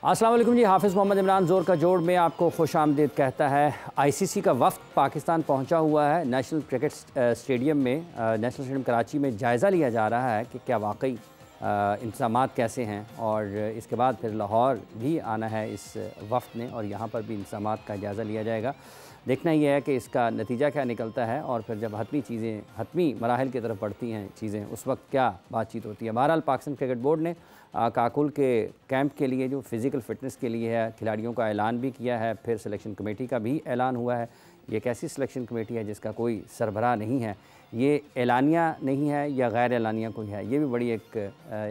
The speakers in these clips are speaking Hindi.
अस्सलाम वालेकुम जी। हाफिज़ मोहम्मद इमरान ज़ोर का जोड़ में आपको खुश आमदीद कहता है। आईसीसी का वफ़द पाकिस्तान पहुंचा हुआ है। नेशनल क्रिकेट स्टेडियम में नेशनल स्टेडियम कराची में जायज़ा लिया जा रहा है कि क्या वाकई इंतज़ामात कैसे हैं, और इसके बाद फिर लाहौर भी आना है इस वफ़द ने और यहाँ पर भी इंतज़ामात का जायज़ा लिया जाएगा। देखना यह है कि इसका नतीजा क्या निकलता है और फिर जब हतमी मराहिल की तरफ बढ़ती हैं चीज़ें, उस वक्त क्या बातचीत होती है। बहरहाल पाकिस्तान क्रिकेट बोर्ड ने काकुल के कैंप के लिए जो फ़िज़िकल फ़िटनेस के लिए है खिलाड़ियों का ऐलान भी किया है, फिर सिलेक्शन कमेटी का भी ऐलान हुआ है। ये एक ऐसी सिलेक्शन कमेटी है जिसका कोई सरबराह नहीं है, ये एलानिया नहीं है या गैर एलानिया कोई है, ये भी बड़ी एक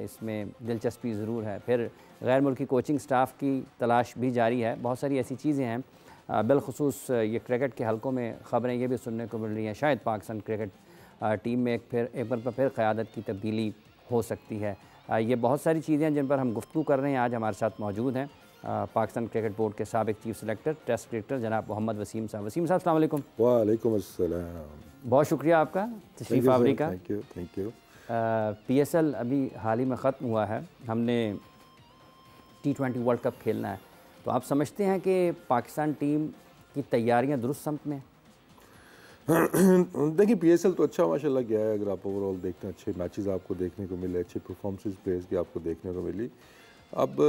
इसमें दिलचस्पी ज़रूर है। फिर गैर मुल्की कोचिंग स्टाफ की तलाश भी जारी है। बहुत सारी ऐसी चीज़ें हैं। बिलखुसूस ये क्रिकेट के हलकों में ख़बरें ये भी सुनने को मिल रही हैं, शायद पाकिस्तान क्रिकेट टीम में एक बार फिर क़यादत की तब्दीली हो सकती है। ये बहुत सारी चीज़ें हैं जिन पर हम गुफ्तगू कर रहे हैं। आज हमारे साथ मौजूद हैं पाकिस्तान क्रिकेट बोर्ड के साबिक़ चीफ सेलेक्टर टेस्ट क्रिकेटर जनाब मोहम्मद वसीम साहब। वसीम साहब अस्सलाम वालेकुम। वालेकुम अस्सलाम। बहुत शुक्रिया आपका तशरीफ़ आवरी का। Thank you. PSL अभी हाल ही में ख़त्म हुआ है, हमने T20 वर्ल्ड कप खेलना है, तो आप समझते हैं कि पाकिस्तान टीम की तैयारियां दुरुस्त समत में? देखिए PSL तो अच्छा माशाल्लाह गया है। अगर आप ओवरऑल देखते हैं, अच्छे मैचेस आपको देखने को मिले, अच्छे परफॉर्मेंसेस प्लेयर्स की आपको देखने को मिली। अब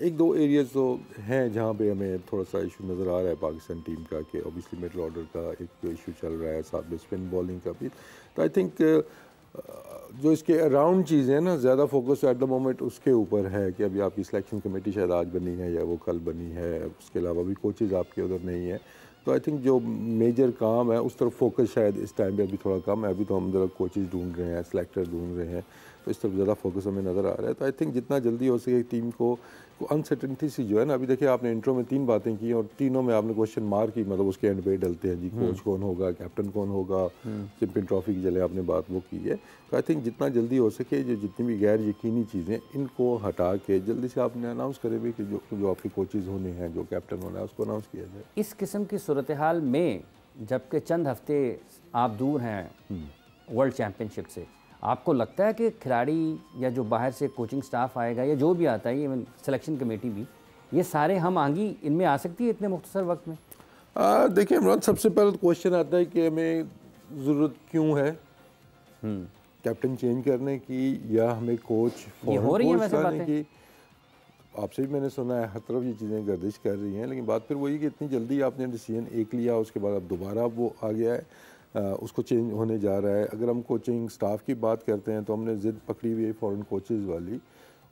एक दो एरियाज़ तो हैं जहाँ पे हमें थोड़ा सा इशू नज़र आ रहा है पाकिस्तान टीम का, कि ऑब्वियसली मिडल ऑर्डर का एक इशू चल रहा है, साथ में स्पिन बॉलिंग का भी। तो आई थिंक जो इसके अराउंड चीज़ें हैं ना, ज़्यादा फोकस एट द मोमेंट उसके ऊपर है कि अभी आपकी सिलेक्शन कमेटी शायद आज बनी है या वो कल बनी है, उसके अलावा भी कोचेज़ आपके उधर नहीं है। तो आई थिंक जो मेजर काम है उस तरफ फोकस शायद इस टाइम पे अभी थोड़ा कम है। अभी तो हम ज़रा कोचेज़ ढूंढ रहे हैं, सिलेक्टर ढूंढ रहे हैं, तो इस तरफ ज़्यादा फोकस हमें नज़र आ रहा है। तो आई थिंक जितना जल्दी हो सके टीम को अनसर्टेनिटी सी जो है ना, अभी देखिए आपने इंट्रो में 3 बातें की और तीनों में आपने क्वेश्चन मार्क की, मतलब उसके एंड पे डलते हैं जी, कोच कौन होगा, कैप्टन कौन होगा, चैंपियन ट्रॉफी की चले आपने बात वो की है। तो आई थिंक जितना जल्दी हो सके जो जितनी भी गैर यकीनी चीज़ें इनको हटा के जल्दी से आपने अनाउंस करे भी कि जो आपके कोचेज़ होने हैं, जो कैप्टन होना है, उसको अनाउंस किया जाए। इस किस्म की सूरत हाल में जबकि चंद हफ्ते आप दूर हैं वर्ल्ड चैम्पियनशिप से, आपको लगता है कि खिलाड़ी या जो बाहर से कोचिंग स्टाफ आएगा या जो भी आता है, इवन सिलेक्शन कमेटी भी, ये सारे हम आंगी इनमें आ सकती है इतने मुख्तसर वक्त में? देखिए इमरान, सबसे पहले तो क्वेश्चन आता है कि हमें ज़रूरत क्यों है कैप्टन चेंज करने की या हमें कोच लाने की। आपसे भी मैंने सुना है हर तरफ ये चीज़ें गर्दिश कर रही हैं, लेकिन बात फिर वही कि इतनी जल्दी आपने डिसीजन एक लिया, उसके बाद अब दोबारा वो आ गया है, उसको चेंज होने जा रहा है। अगर हम कोचिंग स्टाफ की बात करते हैं तो हमने ज़िद पकड़ी हुई है फ़ॉरेन कोचेज़ वाली,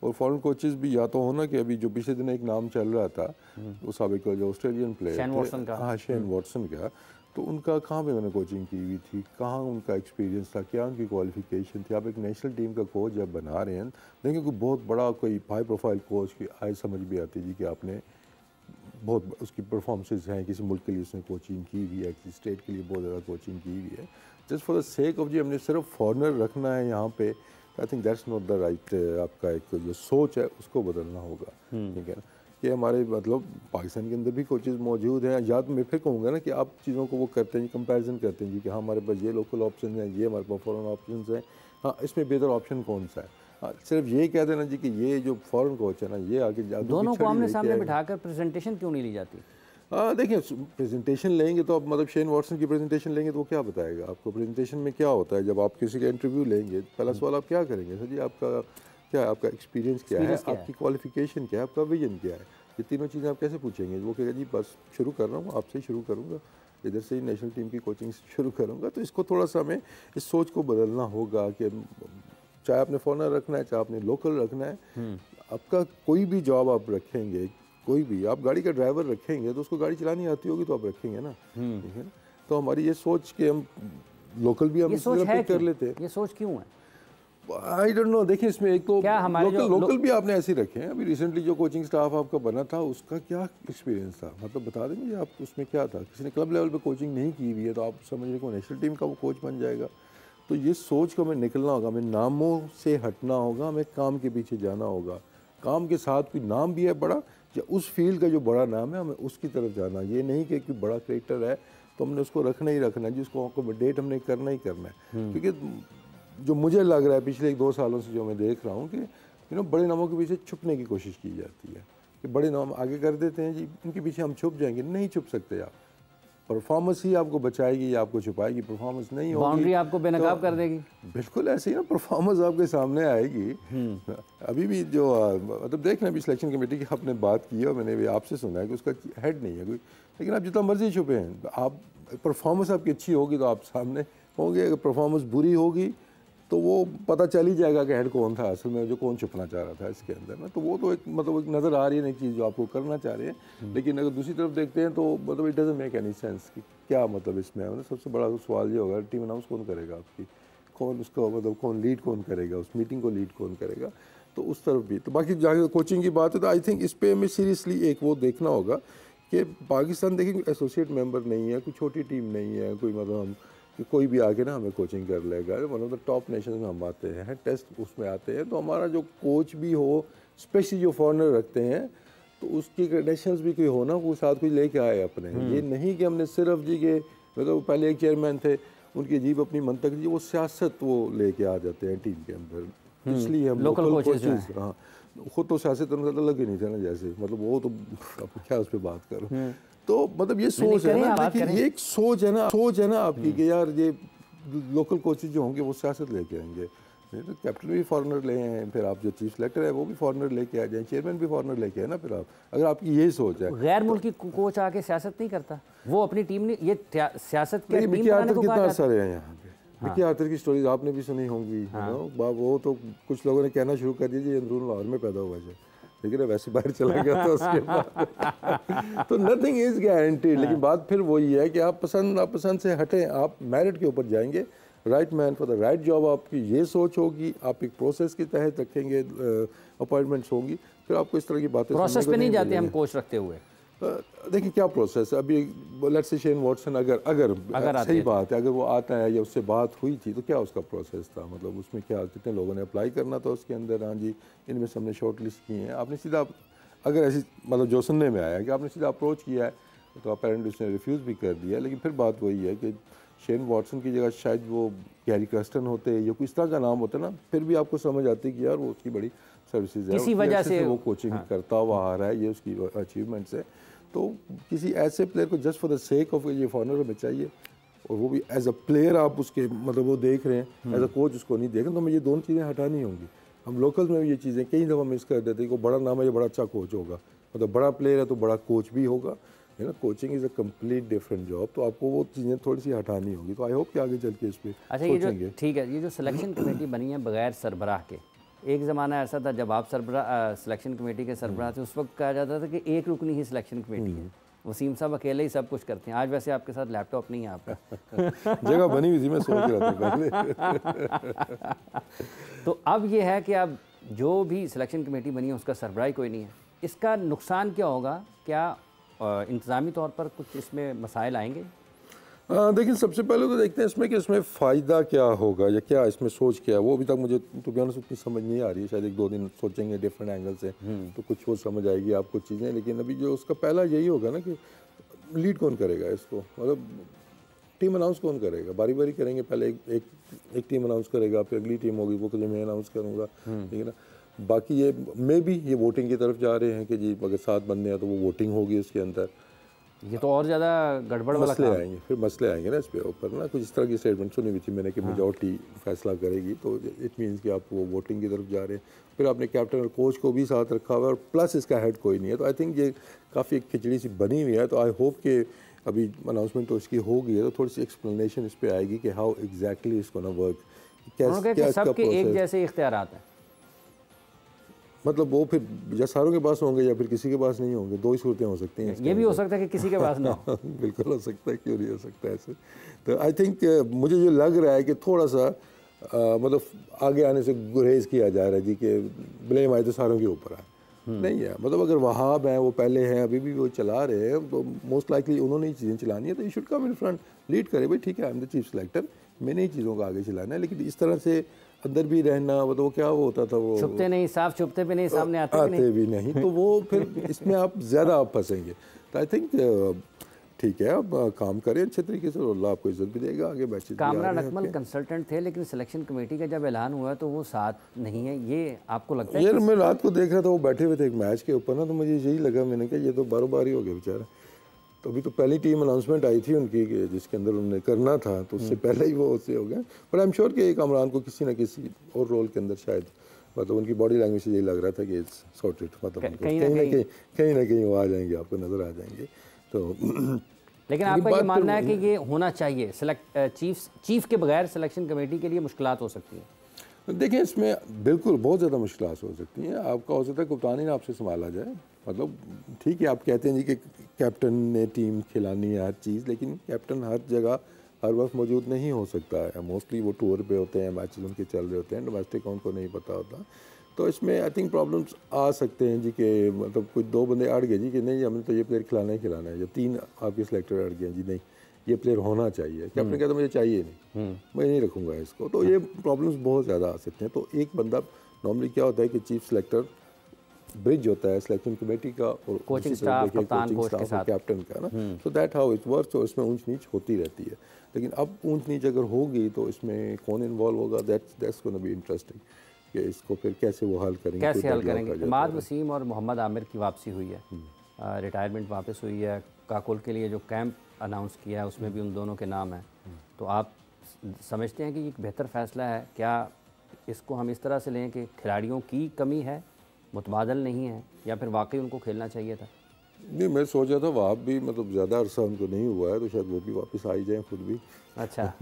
और फ़ॉरेन कोचेज़ भी या तो हो ना कि अभी जो पिछले दिन एक नाम चल रहा था वो साबिक जो ऑस्ट्रेलियन प्लेयर थे, हाँ शेन वॉटसन का, तो उनका कहाँ पे उन्होंने कोचिंग की हुई थी, कहाँ उनका एक्सपीरियंस था, क्या उनकी क्वालिफिकेशन थी। आप एक नेशनल टीम का कोच जब बना रहे हैं, देखिए कोई बहुत बड़ा कोई हाई प्रोफाइल कोच की आय समझ भी आती जी कि आपने बहुत उसकी परफॉर्मेंसेज हैं, किसी मुल्क के लिए उसने कोचिंग की हुई है, किसी स्टेट के लिए बहुत ज़्यादा कोचिंग की हुई है। Just for the sake of जी हमने सिर्फ फॉरनर रखना है यहाँ पे, I think that's not the right. आपका एक जो सोच है उसको बदलना होगा, ठीक है ना, कि हमारे मतलब पाकिस्तान के अंदर भी कोचेज़ मौजूद हैं। या तो मैं फिर कहूँगा ना कि आप चीज़ों को वो करते हैं, कंपैरिजन करते हैं जी कि हाँ हमारे पास ये लोकल ऑप्शन हैं, ये हमारे पास फॉरेन ऑप्शन हैं, हाँ इसमें बेहतर ऑप्शन कौन सा है। हाँ, सिर्फ ये कह देना जी कि ये जो फॉरेन कोच है ना ये आगे दोनों को आमने सामने बिठाकर प्रेजेंटेशन क्यों नहीं ली जाती? देखिए प्रेजेंटेशन लेंगे तो आप मतलब शेन वॉटसन की प्रेजेंटेशन लेंगे तो वो क्या बताएगा आपको। प्रेजेंटेशन में क्या होता है, जब आप किसी का इंटरव्यू लेंगे पहला सवाल आप क्या करेंगे, सर जी आपका क्या है, आपका एक्सपीरियंस क्या है, आपकी क्वालिफिकेशन क्या है, आपका विजन क्या है। ये तीनों चीज़ें आप कैसे पूछेंगे। वो कहेगा जी बस शुरू कर रहा हूँ, आपसे ही शुरू करूँगा, इधर से ही नेशनल टीम की कोचिंग शुरू करूँगा। तो इसको थोड़ा सा हमें इस सोच को बदलना होगा कि चाहे आपने फॉरनर रखना है, चाहे आपने लोकल रखना है, आपका कोई भी जॉब आप रखेंगे, कोई भी आप गाड़ी का ड्राइवर रखेंगे तो उसको गाड़ी चलानी आती होगी तो आप रखेंगे ना, ठीक है। तो हमारी ये सोच कि हम लोकल भी हम कर लेते हैं। ये सोच क्यों है? I don't know. देखिए इसमें एक तो लोकल भी आपने ऐसे रखे हैं। अभी रिसेंटली जो कोचिंग स्टाफ आपका बना था उसका क्या एक्सपीरियंस था, मतलब बता देंगे आप उसमें क्या था। किसी ने क्लब लेवल पे कोचिंग नहीं की हुई है तो आप समझ रहे हो नेशनल टीम का वो कोच बन जाएगा। तो ये सोच को हमें निकलना होगा, हमें नामों से हटना होगा, हमें काम के पीछे जाना होगा। काम के साथ कोई नाम भी है बड़ा, या उस फील्ड का जो बड़ा नाम है हमें उसकी तरफ जाना। ये नहीं कि कोई बड़ा क्रिकेटर है तो हमने उसको रखना ही रखना है, जिसको अकोमोडेट हमने करना ही करना है। क्योंकि जो मुझे लग रहा है पिछले 1-2 सालों से जो मैं देख रहा हूँ कि बड़े नामों के पीछे छुपने की कोशिश की जाती है। कि बड़े नाम आगे कर देते हैं जी, उनके पीछे हम छुप जाएंगे, नहीं छुप सकते आप। परफॉर्मेंस ही आपको बचाएगी या आपको छुपाएगी, परफॉर्मेंस नहीं होगी बाउंड्री आपको बेनकाब कर देगी। बिल्कुल ऐसे ही ना, परफॉर्मेंस आपके सामने आएगी। अभी भी जो मतलब देख रहे हैं, अभी सिलेक्शन कमेटी की आपने बात की है और मैंने भी आपसे सुना है कि उसका हेड नहीं है कोई, लेकिन आप जितना मर्जी छुपे हैं, आप परफॉर्मेंस आपकी अच्छी होगी तो आप सामने होंगे, अगर परफॉर्मेंस बुरी होगी तो वो पता चल ही जाएगा कि हेड कौन था असल में, जो कौन छुपना चाह रहा था इसके अंदर ना। तो वो तो एक मतलब एक नज़र आ रही है, एक चीज़ जो आपको करना चाह रहे हैं। लेकिन अगर दूसरी तरफ देखते हैं तो मतलब it doesn't make any sense कि क्या मतलब इसमें है। सबसे बड़ा सवाल ये होगा, टीम अनाउंस कौन करेगा आपकी, कौन उसका मतलब कौन लीड कौन करेगा, उस मीटिंग को लीड कौन करेगा। तो उस तरफ भी तो बाकी जहाँ कोचिंग की बात है तो आई थिंक इस पर हमें सीरियसली एक वो देखना होगा कि पाकिस्तान देखिए एसोसिएट मेंबर नहीं है, कोई छोटी टीम नहीं है, कोई मतलब हम कि कोई भी आके ना हमें कोचिंग कर लेगा। One of the top nation में हम आते हैं, टेस्ट उसमें आते हैं, तो हमारा जो कोच भी हो, स्पेशली जो फॉरनर रखते हैं, तो उसकी क्रेडेंशियल्स भी कोई हो ना, वो साथ कोई लेके आए अपने। ये नहीं कि हमने सिर्फ जी के मतलब पहले एक चेयरमैन थे, उनकी अजीब अपनी मंतक जी, वो सियासत वो लेके आ जाते हैं टीम के अंदर। इसलिए हम लोकल कोचेज, हाँ खुद तो सियासत उनका अलग ही नहीं था ना, जैसे मतलब वो तो क्या उस पर बात करो। तो मतलब ये सोच है ना, देखिए ये एक सोच है ना आपकी कि यार ये लोकल कोचेज जो होंगे वो सियासत लेके आएंगे। तो कैप्टन भी फॉरनर ले आए, फिर आप जो चीफ सेलेक्टर है वो भी फॉरनर लेके आ जाए, चेयरमैन भी फॉरनर लेके आए ना। फिर आप अगर आपकी यही सोच है, गैर मुल्की कोच आके सियासत नहीं करता, वो अपनी टीम ने ये सियासत की टीम बनाने को कितना असर है यहाँ पे। विकी आर्थर की स्टोरीज आपने भी सुनी होंगी। वो तो कुछ लोगों ने कहना शुरू कर दिया अंदरून लाहौर में पैदा हुआ है, लेकिन वैसे बाहर चला गया था उसके बाद। तो नथिंग इज गारंटीड। लेकिन बात फिर वही है कि आप पसंद से हटें, आप मेरिट के ऊपर जाएंगे, right man for the right job, आपकी ये सोच होगी, आप एक प्रोसेस के तहत रखेंगे, अपॉइंटमेंट्स होंगी, फिर आपको इस तरह की बातें प्रोसेस पे नहीं जाते हम कोच रखते हुए। देखिए क्या प्रोसेस है अभी, लेट्स से शेन वॉटसन अगर सही बात है, अगर वो आता है या उससे बात हुई थी तो क्या उसका प्रोसेस था, मतलब उसमें क्या कितने लोगों ने अप्लाई करना था उसके अंदर। हाँ जी, इनमें से हमने शॉर्ट लिस्ट की हैं, आपने सीधा अगर ऐसी मतलब जो सुनने में आया कि आपने सीधा अप्रोच किया है तो अपेरेंटली उसने रिफ्यूज़ भी कर दिया। लेकिन फिर बात वही है कि शेन वॉटसन की जगह शायद वो गैरी कर्स्टन होते या कोई इस तरह का नाम होता ना, फिर भी आपको समझ आती कि यार वो उसकी बड़ी सर्विसेज है, किसी वजह से वो कोचिंग करता हुआ आ रहा है, ये उसकी अचीवमेंट्स है। तो किसी ऐसे प्लेयर को just for the sake of ये फॉरनर हमें चाहिए, और वो भी एज अ प्लेयर आप उसके मतलब वो देख रहे हैं, एज अ कोच उसको नहीं देख रहे, तो हमें ये दोनों चीज़ें हटानी होंगी। हम लोकल्स में भी ये चीज़ें कई दफ़ा मिस कर देते हैं कि बड़ा नाम है, ये बड़ा अच्छा कोच होगा, मतलब बड़ा प्लेयर है तो बड़ा कोच भी होगा, है ना। Coaching is a complete different job, तो आपको वो चीज़ें थोड़ी सी हटानी होगी। तो आई होप कि आगे चल के इस पर अच्छा ये जो ठीक है, ये जो सिलेक्शन कमेटी बनी है बगैर सरबराह के, एक ज़माना ऐसा था जब आप सिलेक्शन कमेटी के सरबराह थे, उस वक्त कहा जाता था कि एक रुकनी ही सिलेक्शन कमेटी है, वसीम साहब अकेले ही सब कुछ करते हैं। आज वैसे आपके साथ लैपटॉप नहीं है आपका जगह बनी हुई थी, मैं सोच रहा था पहले। तो अब ये है कि अब जो भी सिलेक्शन कमेटी बनी है उसका सरबराही कोई नहीं है, इसका नुकसान क्या होगा, क्या इंतज़ामी तौर पर कुछ इसमें मसाइल आएंगे? देखिए सबसे पहले तो देखते हैं इसमें कि इसमें फ़ायदा क्या होगा या क्या इसमें सोच क्या है, वो अभी तक मुझे तो बयान उतनी समझ नहीं आ रही है। शायद एक दो दिन सोचेंगे डिफरेंट एंगल से तो कुछ वो समझ आएगी आपको चीज़ें। लेकिन अभी जो उसका पहला यही होगा ना कि लीड कौन करेगा इसको, मतलब टीम अनाउंस कौन करेगा, बारी बारी करेंगे, पहले एक टीम अनाउंस करेगा, फिर अगली टीम होगी, वो मैं अनाउंस करूँगा, ठीक है ना। बाकी ये मे भी ये वोटिंग की तरफ जा रहे हैं कि जी अगर 7 बंदे हैं तो वो वोटिंग होगी उसके अंदर। ये तो और ज़्यादा गड़बड़ वाला मसले आएंगे, फिर मसले आएंगे ना इस पे ऊपर ना। कुछ इस तरह की स्टेटमेंट सुनी हुई थी मैंने कि मेजॉरिटी फैसला करेगी, तो इट मीन्स कि आप वो वोटिंग की तरफ जा रहे हैं। फिर आपने कैप्टन और कोच को भी साथ रखा हुआ है और प्लस इसका हेड कोई नहीं है, तो आई थिंक ये काफ़ी खिचड़ी सी बनी हुई है। तो आई होप कि अभी अनाउंसमेंट तो इसकी हो गई है, तो थोड़ी सी एक्सप्लेनेशन इस पर आएगी कि how exactly is gonna work, क्या सबके एक जैसे इख्तियारात हैं, मतलब वो फिर या सारों के पास होंगे या फिर किसी के पास नहीं होंगे, दो ही सूरतें हो सकती हैं। ये भी हो सकता है कि किसी के पास ना हो। बिल्कुल हो सकता है, क्यों नहीं हो सकता ऐसे। तो आई थिंक मुझे जो लग रहा है कि थोड़ा सा मतलब आगे आने से गुरेज किया जा रहा है जी कि ब्लेम आए तो सारों के ऊपर आए, नहीं है। मतलब अगर वहाब हैं, वो पहले हैं, अभी भी वो चला रहे हैं, तो मोस्ट लाइकली उन्होंने ही चीज़ें चलानी है, तो you should come in front, lead करे भाई, ठीक है, I am the chief selector, मैंने ही चीज़ों को आगे चलाना है। लेकिन इस तरह से अंदर भी रहना, वो तो क्या वो होता था, वो छुपते नहीं, साफ छुपते भी नहीं, सामने आते भी नहीं, तो वो फिर इसमें आप ज़्यादा आप फंसेंगे। तो आई थिंक ठीक है, अब काम करें अच्छे तरीके से, अल्लाह आपको इज्जत भी देगा, आगे मैचेस। कामरान अकमल कंसल्टेंट थे, लेकिन सिलेक्शन कमेटी का जब ऐलान हुआ तो वो साथ नहीं है, ये आपको लगता है? यार मैं रात को देख रहा था, वो बैठे हुए थे एक मैच के ऊपर ना, तो मुझे यही लगा, मैंने कहा ये तो बारोबार ही हो गया बेचारा। तो अभी तो पहली टीम अनाउंसमेंट आई थी उनकी जिसके अंदर उन्होंने करना था, तो उससे पहले ही वो उससे हो गया। पर आई एम श्योर कि कामरान को किसी न किसी और रोल के अंदर शायद, मतलब उनकी बॉडी लैंग्वेज से यही लग रहा था कि इट्स सॉर्टेड, मतलब कहीं ना कहीं वो आ जाएंगे, आपको नज़र आ जाएंगे। तो लेकिन आपका ये मानना है कि ये होना चाहिए, चीफ के बगैर सिलेक्शन कमेटी के लिए मुश्किलात हो सकती है? देखिए इसमें बिल्कुल बहुत ज़्यादा मुश्किलात हो सकती हैं। आपका हो सकता है कप्तान ही आपसे संभाला जाए, मतलब ठीक है आप कहते हैं जी कि कैप्टन ने टीम खिलानी है हर चीज़, लेकिन कैप्टन हर जगह हर वक्त मौजूद नहीं हो सकता है। मोस्टली वो टूर पे होते हैं, मैचेस उनके चल रहे होते हैं, डोमेस्टिक उनको नहीं पता होता। तो इसमें आई थिंक प्रॉब्लम्स आ सकते हैं जी कि मतलब कुछ दो बंदे अड़ गए जी कि नहीं हमें तो ये प्लेयर खिलाना ही खिलाना है, या तीन आपके सिलेक्टर अड़ गए जी नहीं ये प्लेयर होना चाहिए, कैप्टन कहता मुझे चाहिए नहीं, मैं नहीं रखूँगा इसको। तो ये प्रॉब्लम्स बहुत ज़्यादा आ सकते हैं। तो एक बंदा नॉर्मली क्या होता है कि चीफ सिलेक्टर ब्रिज होता है सिलेक्शन कमेटी का और कोचिंग स्टाफ, कप्तान, कोच के साथ, कैप्टन का ना, so that how it works. और इसमें ऊंच नीच होती रहती है, लेकिन अब ऊंच नीच अगर होगी तो इसमें कौन इन्वॉल्व होगा, दैट्स गोना बी इंटरेस्टिंग कि इसको फिर कैसे वो हल करेंगे, कैसे हल करेंगे। इमाद वसीम और मोहम्मद आमिर की वापसी हुई है, रिटायरमेंट वापस हुई है, काकुल के लिए जो कैंप अनाउंस किया है उसमें भी उन दोनों के नाम हैं। तो आप समझते हैं कि एक बेहतर फ़ैसला है क्या? इसको हम इस तरह से लें कि खिलाड़ियों की कमी है, मुतबादल नहीं है, या फिर वाकई उनको खेलना चाहिए था? नहीं मैं सोचा था वहाँ भी मतलब ज़्यादा अरसा उनको नहीं हुआ है, तो शायद वो भी वापस आ ही जाएँ खुद भी। अच्छा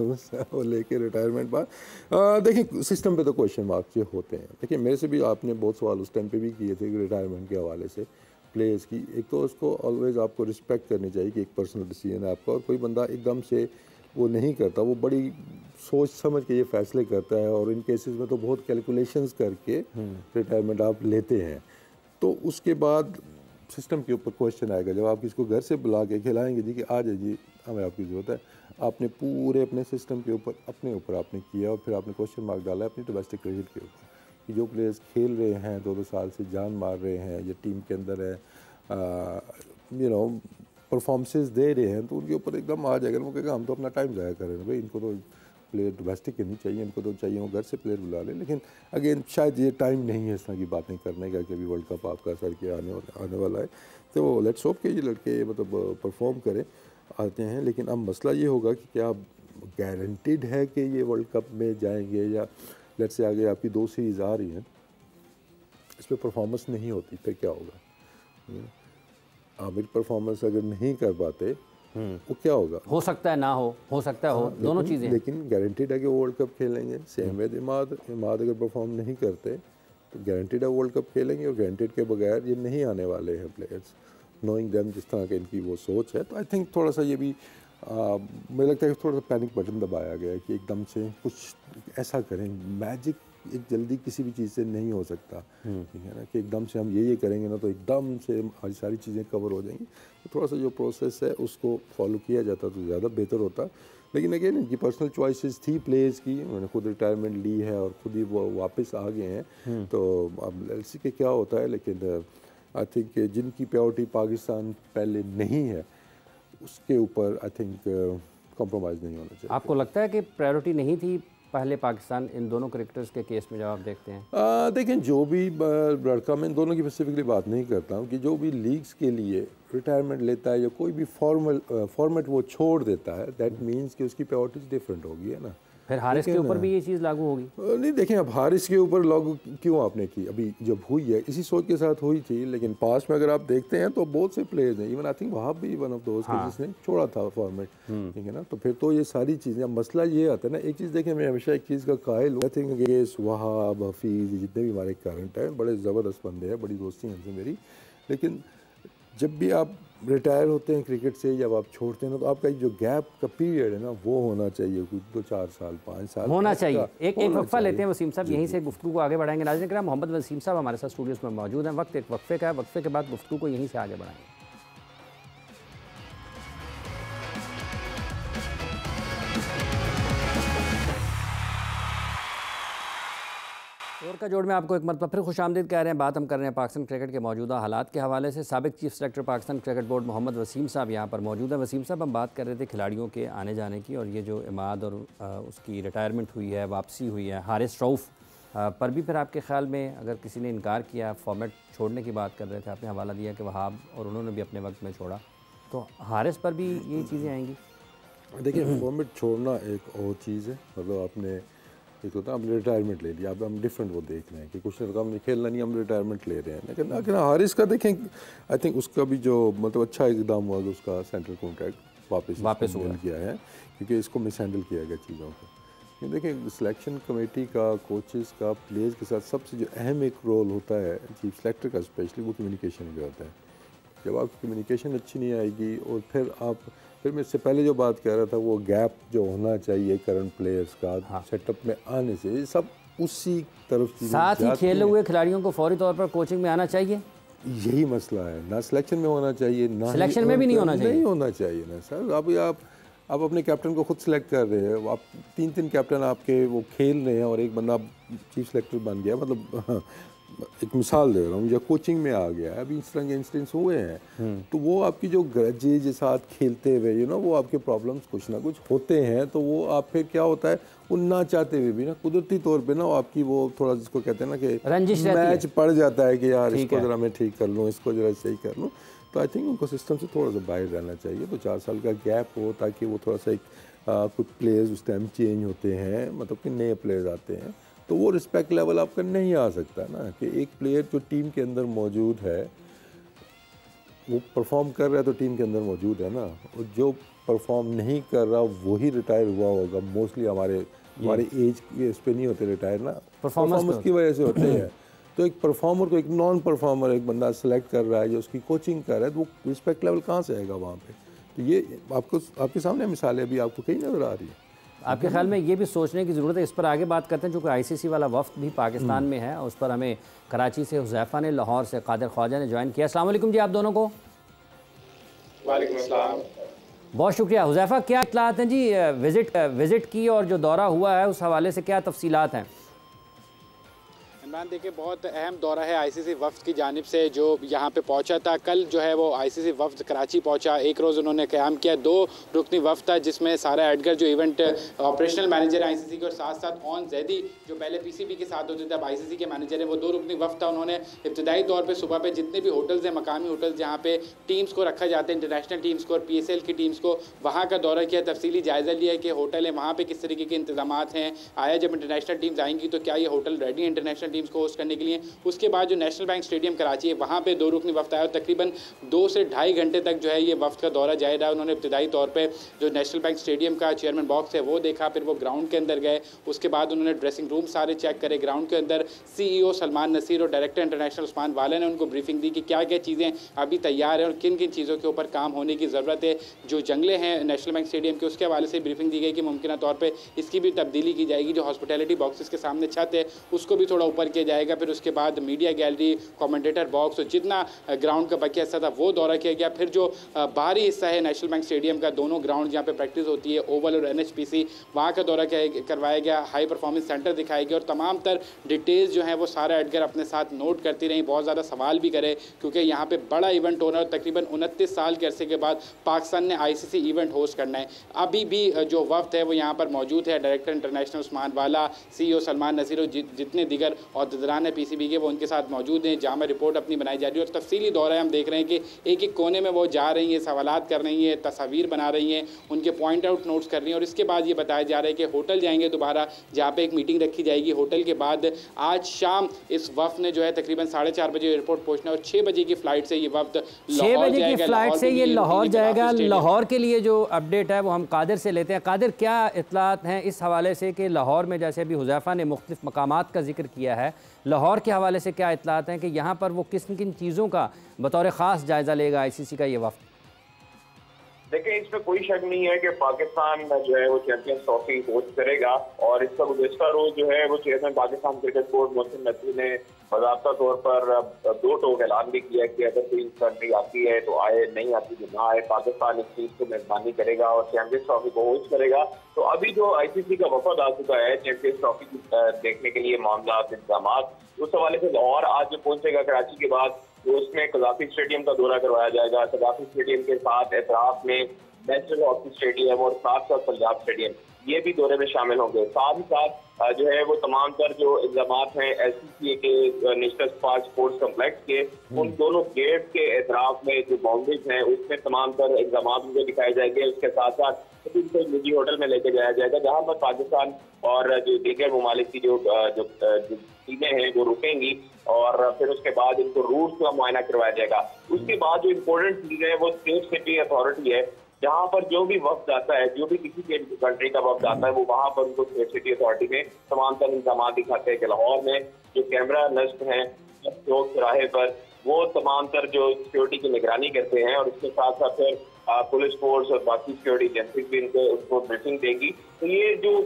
वो लेके रिटायरमेंट बाद देखिए सिस्टम पे तो क्वेश्चन मार्क्स ये होते हैं। देखिए मेरे से भी आपने बहुत सवाल उस टाइम पे भी किए थे रिटायरमेंट के हवाले से प्लेयर्स की। एक तो उसको ऑलवेज आपको रिस्पेक्ट करनी चाहिए कि एक पर्सनल डिसीजन है आपका, और कोई बंदा एकदम से वो नहीं करता, वो बड़ी सोच समझ के ये फैसले करता है, और इन केसेस में तो बहुत कैलकुलेशंस करके रिटायरमेंट आप लेते हैं। तो उसके बाद सिस्टम के ऊपर क्वेश्चन आएगा जब आप किसको घर से बुला के खिलाएंगे जी कि आ जाए जी हमें आपकी ज़रूरत है, आपने पूरे अपने सिस्टम के ऊपर अपने ऊपर आपने किया, और फिर आपने क्वेश्चन मार्क डाला है अपनी डोमेस्टिक क्रिकेट के ऊपर कि जो प्लेयर्स खेल रहे हैं 2-2 साल से जान मार रहे हैं, ये टीम के अंदर है, यू नो परफॉर्मेंसेस दे रहे हैं, तो उनके ऊपर एकदम आ जाएगा। वो कहेगा हम तो अपना टाइम ज़ाया कर रहे हैं भाई, इनको तो प्लेयर डोमेस्टिक के नहीं चाहिए, इनको तो चाहिए वो घर से प्लेयर बुला लें। लेकिन अगेन शायद ये टाइम नहीं है इस तरह की बातें करने का कि अभी वर्ल्ड कप आपका सर के आने वाला है, तो लेट्स होप कि ये लड़के मतलब परफॉर्म करें आते हैं। लेकिन अब मसला ये होगा कि क्या गारंटीड है कि ये वर्ल्ड कप में जाएंगे, या लेट्स से आगे आपकी 2 सीरीज़ आ रही हैं इस पर परफॉर्मेंस नहीं होती फिर क्या होगा? आमिर परफॉर्मेंस अगर नहीं कर पाते वो क्या होगा? हो सकता है ना हो सकता है हो, दोनों चीज़ें। लेकिन गारंटीड है कि वो वर्ल्ड कप खेलेंगे। सेम वे इमाद अगर परफॉर्म नहीं करते तो गारंटीड है वर्ल्ड कप खेलेंगे, और गारंटीड के बगैर ये नहीं आने वाले हैं प्लेयर्स, नोइंग देम जिस तरह की इनकी वो सोच है। तो आई थिंक थोड़ा सा ये भी मुझे लगता है कि थोड़ा सा पैनिक बटन दबाया गया है कि एकदम से कुछ ऐसा करें। मैजिक एक जल्दी किसी भी चीज़ से नहीं हो सकता, ठीक है ना, कि एकदम से हम ये करेंगे ना तो एकदम से हमारी सारी चीज़ें कवर हो जाएंगी। तो थोड़ा सा जो प्रोसेस है उसको फॉलो किया जाता तो ज़्यादा बेहतर होता। लेकिन अगेन इनकी पर्सनल चॉइसेस थी प्लेयर्स की, उन्होंने खुद रिटायरमेंट ली है और खुद ही वो वापस आ गए हैं। तो अब एलसी के क्या होता है, लेकिन आई थिंक जिनकी प्रायोरिटी पाकिस्तान पहले नहीं है उसके ऊपर आई थिंक कॉम्प्रोमाइज़ नहीं होना चाहिए। आपको लगता है कि प्रायोरिटी नहीं थी पहले पाकिस्तान इन दोनों क्रिकेटर्स के केस में जब आप देखते हैं? देखें जो भी लड़का, मैं इन दोनों की स्पेसिफिकली बात नहीं करता हूँ, कि जो भी लीग्स के लिए रिटायरमेंट लेता है या कोई भी फॉर्मेट वो छोड़ देता है, दैट मीन्स कि उसकी प्रायोरिटीज डिफरेंट होगी, है ना। फिर हारिस के ऊपर भी ये चीज़ लागू होगी? नहीं देखें अब हारिस के ऊपर लागू क्यों आपने की, अभी जब हुई है इसी सोच के साथ हुई थी, लेकिन पास में अगर आप देखते हैं तो बहुत से प्लेयर्स हैं, इवन आई थिंक वहाँ भी वन ऑफ दोस्त जिसने छोड़ा था फॉर्मेट, ठीक है ना। तो फिर तो ये सारी चीज़ें, अब मसला ये आता है ना, एक चीज़ देखें मैं हमेशा एक चीज़ का कायल हूँ, आई थिंक वहाब हफीज़ जितने भी हमारे करंट हैं बड़े ज़बरदस्त बंदे हैं, बड़ी दोस्ती हैं उनसे मेरी। लेकिन जब भी आप रिटायर होते हैं क्रिकेट से, जब आप छोड़ते हैं ना, तो आपका जो गैप का पीरियड है ना वो होना चाहिए, कुछ 2-4 साल 5 साल होना चाहिए। एक वक्फा लेते हैं वसीम साहब, यहीं से गुफ्तगू को आगे बढ़ाएंगे। नाज़रीन किराम, मोहम्मद वसीम साहब हमारे साथ स्टूडियोज़ में मौजूद हैं। वक्त एक वक्फे का है, वक्फे के बाद गुफ्तगू को यहीं से आगे बढ़ाएंगे। जोर का जोड़ में आपको एक मरतबा फिर खुशामदीद कह रहे हैं। बात हम कर रहे हैं पाकिस्तान क्रिकेट के मौजूदा हालात के हवाले से। साबिक chief selector Pakistan cricket board Mohammad Wasim साहब यहाँ पर मौजूद हैं। वसीम साहब, हम बात कर रहे थे खिलाड़ियों के आने जाने की, और ये जो इमाद और उसकी रिटायरमेंट हुई है, वापसी हुई है, हारिस रऊफ़ पर भी फिर आपके ख्याल में अगर किसी ने इनकार किया, फॉर्मेट छोड़ने की बात कर रहे थे, आपने हवाला दिया कि वहाब और उन्होंने भी अपने वक्त में छोड़ा, तो हारिस पर भी यही चीज़ें आएंगी? देखिए, फॉर्मेट छोड़ना एक और चीज़ है, मतलब आपने एक होता है आपने रिटायरमेंट ले लिया, अब हम डिफरेंट वो देख रहे हैं कि कुछ हमने खेलना नहीं, हम रिटायरमेंट ले रहे हैं। लेकिन हारिस का देखें, आई थिंक उसका भी जो मतलब अच्छा इकदाम हुआ कि उसका सेंट्रल कॉन्ट्रैक्ट वापस होल्ड किया है, क्योंकि इसको मिस हैंडल किया गया चीज़ों को। देखिए, सिलेक्शन कमेटी का, कोचेस का, प्लेयर्स के साथ सबसे जो अहम एक रोल होता है चीफ सेलेक्टर का स्पेशली, वो कम्युनिकेशन का होता है। जब आपकी कम्युनिकेशन अच्छी नहीं आएगी, और फिर मैं इससे पहले जो बात कह रहा था, वो गैप जो होना चाहिए करंट प्लेयर्स का सेटअप में आने से, सब उसी तरफ साथ ही खेले हुए खिलाड़ियों को फौरी तौर पर कोचिंग में आना चाहिए। यही मसला है, ना सिलेक्शन में होना चाहिए, ना सिलेक्शन में भी नहीं होना चाहिए ना सर। आप अपने कैप्टन को खुद सेलेक्ट कर रहे हैं, आप तीन कैप्टन आपके वो खेल रहे हैं और एक बंदा चीफ सेलेक्टर बन गया, मतलब एक मिसाल दे रहा हूँ, या कोचिंग में आ गया, अभी इस तरह के इंसिडेंट्स हुए हैं, तो वो आपकी जो ग्रजेज के साथ खेलते हुए वो आपके प्रॉब्लम्स कुछ ना कुछ होते हैं, तो वो आप फिर क्या होता है, वो ना चाहते हुए भी ना कुदरती तौर पे ना आपकी वो थोड़ा जिसको कहते हैं ना कि मैच पड़ जाता है कि यार इसको ज़रा मैं ठीक कर लूँ, इसको ज़रा सही कर लूँ। तो आई थिंक उनको सिस्टम से थोड़ा सा बाहर रहना चाहिए, तो 4 साल का गैप हो, ताकि वो थोड़ा सा कुछ प्लेयर्स उस टाइम चेंज होते हैं, मतलब कि नए प्लेयर्स आते हैं, तो वो रिस्पेक्ट लेवल आपका नहीं आ सकता ना, कि एक प्लेयर जो टीम के अंदर मौजूद है वो परफॉर्म कर रहा है तो टीम के अंदर मौजूद है ना, और जो परफॉर्म नहीं कर रहा वही रिटायर हुआ होगा। मोस्टली हमारे एज इस पे नहीं होते रिटायर ना, परफॉर्मेंस की वजह से होते हैं। तो एक परफॉर्मर को एक नॉन परफॉर्मर एक बंदा सेलेक्ट कर रहा है, जो उसकी कोचिंग कर रहा है, तो वो रिस्पेक्ट लेवल कहाँ से आएगा वहाँ पे? तो ये आपके सामने मिसालें अभी आपको कहीं नज़र आ रही है। आपके ख्याल में ये भी सोचने की ज़रूरत है, इस पर आगे बात करते हैं, जो कि आईसीसी वाला वफ्द भी पाकिस्तान में है, उस पर हमें कराची से हुज़ैफ़ा ने, लाहौर से कादिर ख्वाजा ने ज्वाइन किया। अस्सलाम वालेकुम जी आप दोनों को। वालेकुम अस्सलाम। बहुत शुक्रिया। हुज़ैफ़ा, क्या इत्तलात हैं जी, विज़िट की और जो दौरा हुआ है उस हवाले से क्या तफसीलात हैं? इमरान, देखिए, बहुत अहम दौरा है आईसीसी वफ्द की जानिब से जो यहाँ पे पहुँचा था। कल जो है वो आईसीसी वफ्द कराची पहुँचा, एक रोज़ उन्होंने क़याम किया। 2 रुकनी वफ्द था, जिसमें सारा एडगर जो इवेंट ऑपरेशनल मैनेजर है आईसीसी के, और साथ साथ ऑन जैदी जो पहले पीसीबी के साथ होते थे, अब आईसीसी के मैनेजर है, वो 2 रुकनी वफ्द था। उन्होंने इब्तदाई तौर पर सुबह पे जितने भी होटल्स हैं, मकामी होटल्स जहाँ पे टीम्स को रखा जाता है, इंटरनेशनल टीम्स को और पीएसएल की टीम्स को, वहाँ का दौरा किया, तफसीली जायज़ा लिया कि होटल है वहाँ पर किस तरीके के इंतजाम हैं, आया जब इंटरनेशनल टीम्स आएंगी तो क्या ये होटल रेडी है इंटरनेशनल टीम्स को होस्ट करने के लिए। उसके बाद जो नेशनल बैंक स्टेडियम कराची है, वहाँ पे 2 रुकनी वफ्द आया, और तकरीबन 2 से ढाई घंटे तक जो है ये वफ्द का दौरा जारी रहा। उन्होंने इब्तिदाई तौर पे जो नेशनल बैंक स्टेडियम का चेयरमैन बॉक्स है वो देखा, फिर वो ग्राउंड के अंदर गए, उसके बाद उन्होंने ड्रेसिंग रूम सारे चेक करे। ग्राउंड के अंदर CEO सलमान नसीर और डायरेक्टर इंटरनेशनल उस्मान वाला ने उनको ब्रीफिंग दी कि क्या क्या चीज़ें अभी तैयार हैं और किन किन चीज़ों के ऊपर काम होने की ज़रूरत है। जो जंगले हैं नेशनल बैंक स्टेडियम के, उसके हवाले से ब्रीफिंग दी गई कि मुमकिन तौर पर इसकी भी तब्दीली की जाएगी। जो हॉस्पिटैलिटी बॉक्सेस के सामने छत है उसको भी थोड़ा ऊपर किया जाएगा। फिर उसके बाद मीडिया गैलरी, कमेंटेटर बॉक्स और जितना ग्राउंड का बकिया हिस्सा था वो दौरा किया गया। फिर जो बाहरी हिस्सा है नेशनल बैंक स्टेडियम का, दोनों ग्राउंड जहाँ पे प्रैक्टिस होती है, ओवल और NHPC, वहाँ का दौरा करवाया गया। हाई परफॉर्मेंस सेंटर दिखाया गया और तमाम तर डिटेल्स जो है वो सारा एडगर अपने साथ नोट करती रही। बहुत ज़्यादा सवाल भी करे क्योंकि यहाँ पे बड़ा इवेंट हो रहा है, तकरीबन 29 साल के अरसे के बाद पाकिस्तान ने ICC इवेंट होस्ट करना है। अभी भी जो वफ्द है वो यहाँ पर मौजूद है, डायरेक्टर इंटरनेशनल उस्मान वाला, CEO सलमान नसीर और जितने दीगर अहदेदारान है PCB के वो उनके साथ मौजूद हैं। जामा रिपोर्ट अपनी बनाई जा रही है और तफसीली दौरा हम देख रहे हैं कि एक एक कोने में वो जा रही हैं, सवालात कर रही हैं, तस्वीर बना रही हैं, उनके पॉइंट आउट नोट्स कर रही हैं। और इसके बाद ये बताया जा रहा है कि होटल जाएंगे दोबारा, जहाँ पे एक मीटिंग रखी जाएगी। होटल के बाद आज शाम इस वफ्द ने जो है तकरीबन 4:30 बजे एयरपोर्ट पहुंचना और 6 बजे की फ़्लाइट से ये वफ्द 6 बजे की फ़्लाइट से ये लाहौर जाएगा। लाहौर के लिए जो अपडेट है वो हम कादिर से लेते हैं। कादिर, क्या इत्तलात हैं इस हवाले से कि लाहौर में, जैसे अभी हुज़ैफ़ा ने मुख्तलिफ़ मकामात का जिक्र किया है, लाहौर के हवाले से क्या इत्तलात हैं कि यहाँ पर वो किन किन चीज़ों का बतौर ख़ास जायज़ा लेगा ICC का ये वफ्द? देखिए, इसमें कोई शक नहीं है कि पाकिस्तान जो है वो चैंपियंस ट्रॉफी होस्ट करेगा और इसका गुज़िश्ता रोज जो है वो chairman Pakistan cricket board Mohsin Naqvi ने बाज़ाब्ता तौर पर 2 टोक ऐलान भी किया कि अगर कोई कंट्री आती है तो आए, नहीं आती तो ना आए, पाकिस्तान इस चीज़ को मेजबानी करेगा और चैंपियंस ट्रॉफी को होस्ट करेगा। तो अभी जो ICC का वफद आ चुका है चैंपियंस ट्रॉफी देखने के लिए, मामला इंतजाम उस हवाले से लाहौर आज जो पहुंचेगा कराची के बाद, तो उसमें कज़ाफी स्टेडियम का दौरा करवाया जाएगा। कज़ाफी स्टेडियम के साथ एतराफ में नेशनल हॉकी स्टेडियम और साथ साथ पंजाब स्टेडियम, ये भी दौरे में शामिल होंगे। साथ ही साथ जो है वो तमाम तर जो इंतजाम हैं SCCA के नेशनल स्पोर्ट्स कॉम्प्लेक्स के, उन दोनों गेट के एतराफ में जो बाउंड्रीज हैं उसमें तमाम तर इंतजाम उनको दिखाए जाएंगे। उसके साथ साथ उनको निजी होटल में लेके जाया जाएगा जहाँ पर पाकिस्तान और जो दीगर ममालिक की जो टीमें हैं वो रुकेंगी और फिर उसके बाद इनको रूट का मुआयना करवाया जाएगा। उसके बाद जो इम्पोर्टेंट चीज़ है वो स्टेट सिटी अथॉरिटी है, जहाँ पर जो भी वक्त आता है, जो भी किसी के कंट्री का वक्त आता है, वो वहाँ पर उनको स्टेट सिटी अथॉरिटी में तमाम तर इंतजाम दिखाते हैं कि लाहौर में जो कैमरा नस्ब हैं चौक चौराहे पर, वो तमाम तर जो सिक्योरिटी की निगरानी करते हैं और उसके साथ साथ फिर पुलिस फोर्स और बाकी सिक्योरिटी एजेंसीज भी उनको ब्रीफिंग देंगी। तो ये जो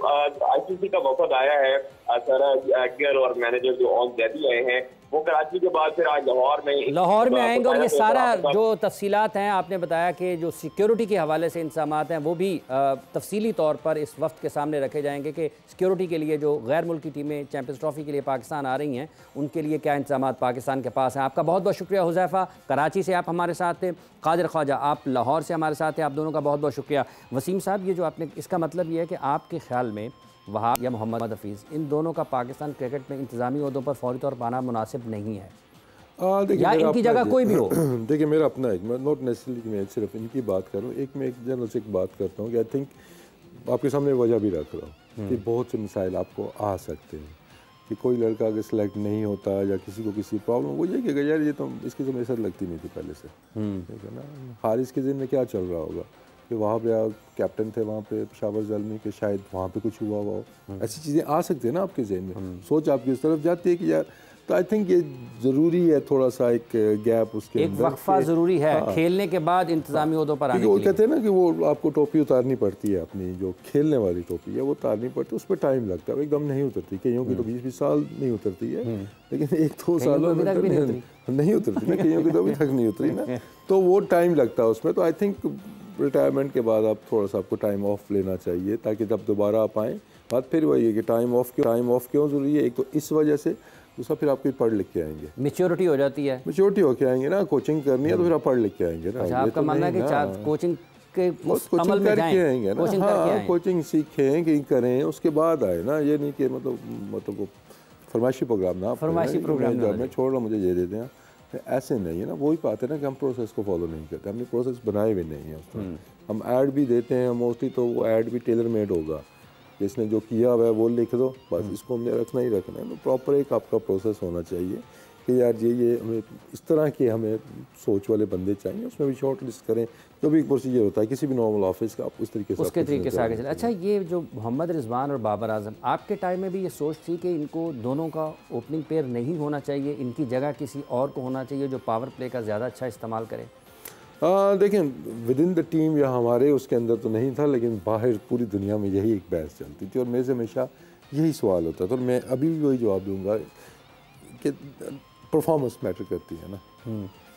ICC का वफद आया है, सारा एक्टर और मैनेजर जो ऑन जैदी आए हैं, वो कराची के बाद फिर आज लाहौर में आएंगे और ये सारा जो तफसीलात हैं आपने बताया कि जो सिक्योरिटी के हवाले से इंतजाम हैं वो भी तफसीली तौर पर इस वक्त के सामने रखे जाएंगे कि सिक्योरिटी के लिए जो गैर मुल्की टीमें चैंपियंस ट्रॉफी के लिए पाकिस्तान आ रही हैं उनके लिए क्या इंतजाम पाकिस्तान के पास हैं। आपका बहुत बहुत शुक्रिया हुज़ैफ़ा, कराची से आप हमारे साथ थे। कादिर ख्वाजा आप लाहौर से हमारे साथ थे, आप दोनों का बहुत बहुत शुक्रिया। वसीम साहब, ये जो आपने, इसका मतलब ये है कि आपके ख्याल में वहाब या मोहम्मद हफीज़, इन दोनों का पाकिस्तान क्रिकेट में इंतज़ामी ओहदों पर फौरी तौर पर आना मुनासिब नहीं है या इनकी जगह कोई भी हो? देखिए, मेरा अपना एक, मैं नॉट नेसेसरली मैं सिर्फ इनकी बात करूँ, मैं एक जनरल से एक बात करता हूँ कि आई थिंक आपके सामने वजह भी रख रहा हूँ कि बहुत से मिसाइल आपको आ सकते हैं कि कोई लड़का अगर सिलेक्ट नहीं होता या किसी को किसी प्रॉब्लम, वो ये कि यार ये तो इसकी तो मेरे साथ लगती नहीं थी पहले से, ठीक है ना। हारिस के दिन में क्या चल रहा होगा कि वहाँ पे कैप्टन थे वहाँ पे पेशावर ज़ल्मी के, शायद वहाँ पे कुछ हुआ हो, ऐसी चीज़ें आ सकती है ना आपके ज़हन में, सोच आपकी उस तरफ जाती है कि यार, तो आई थिंक ये ज़रूरी है थोड़ा सा एक गैप उसके एक वक्फा ज़रूरी है। हाँ। खेलने के बाद इंतज़ामी ओहदों पर आने के लिए, कहते हैं ना कि वो आपको टोपी उतारनी पड़ती है, अपनी जो खेलने वाली टोपी है वो उतारनी पड़ती है, उस पर टाइम लगता है, एकदम नहीं उतरती। कईयों की तो 20-20 साल नहीं उतरती है, लेकिन 1-2 सालों में नहीं उतरती ना, कईयों की तो अभी तक नहीं उतरी ना, तो वो टाइम लगता है उसमें। तो आई थिंक रिटायरमेंट के बाद आप थोड़ा सा आपको टाइम ऑफ लेना चाहिए ताकि जब दोबारा आप आएँ। बात फिर वही है कि टाइम ऑफ क्यों ज़रूरी है, एक तो इस वजह से, दूसरा फिर आप पढ़ लिख के आएंगे, मैच्योरिटी हो जाती है, मैच्योरिटी होके आएंगे ना, कोचिंग करनी है तो फिर आप पढ़ लिख के आएंगे ना। अच्छा, आपका मानना है कि कोचिंग के कोचिंग करके आएंगे ना, हाँ, कोचिंग सीखें कि करें उसके बाद आए ना, ये नहीं कि मतलब फरमाइशी प्रोग्राम ना, फरमाइशी प्रोग्राम मैं छोड़ रहा, मुझे ये दे दें, ऐसे नहीं है ना। वही बात है ना कि हम प्रोसेस को फॉलो नहीं करते, हमने प्रोसेस बनाए हुए नहीं है उसमें। हम ऐड भी देते हैं मोस्टली, तो वो ऐड भी टेलर मेड होगा, जिसने जो किया हुआ है वो लिख दो, बस इसको हमने रखना ही रखना है। तो प्रॉपर एक आपका प्रोसेस होना चाहिए कि यार ये हमें इस तरह के हमें सोच वाले बंदे चाहिए, उसमें भी शॉर्ट लिस्ट करें, जो भी प्रोसीजर होता है किसी भी नॉर्मल ऑफिस का, आप उस तरीके से उसके तरीके से आगे चले। अच्छा, ये जो मोहम्मद रिजवान और बाबर आजम, आपके टाइम में भी ये सोच थी कि इनको दोनों का ओपनिंग पेयर नहीं होना चाहिए, इनकी जगह किसी और को होना चाहिए जो पावर प्ले का ज़्यादा अच्छा इस्तेमाल करे? देखें, विद इन द टीम या हमारे उसके अंदर तो नहीं था, लेकिन बाहर पूरी दुनिया में यही एक बहस चलती थी और मेरे से हमेशा यही सवाल होता था और मैं अभी भी वही जवाब दूंगा कि परफॉर्मेंस मैटर करती है ना।